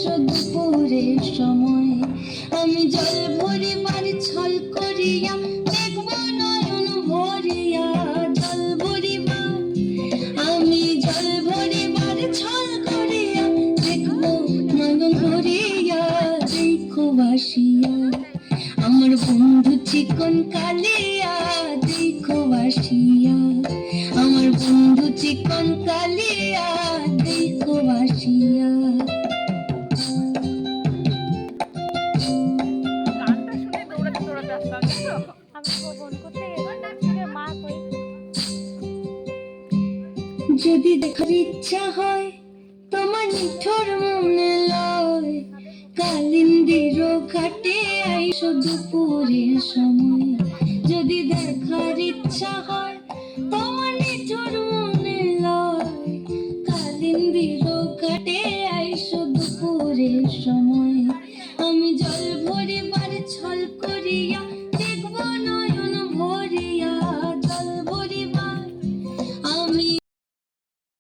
আইসো দুপুরের সময়। আমি জল ভরিবার ছল করিয়া দেখব নয়ন ভরিয়া, জল ভরিবার আমি জল ভরিবার ছল করিয়া দেখব নয়ন ভরিয়া। দেখো ভাসিয়া আমার বন্ধু চিকন কালিয়া, দেখো ভাসিয়া আমার বন্ধু চিকন কালিয়া, দেখো ভাসিয়া। যদি দেখার ইচ্ছা হয় তোমার নিঠোর মনে লয়, কালিন্দির ঘাটে আইসো দুপুরের সময়।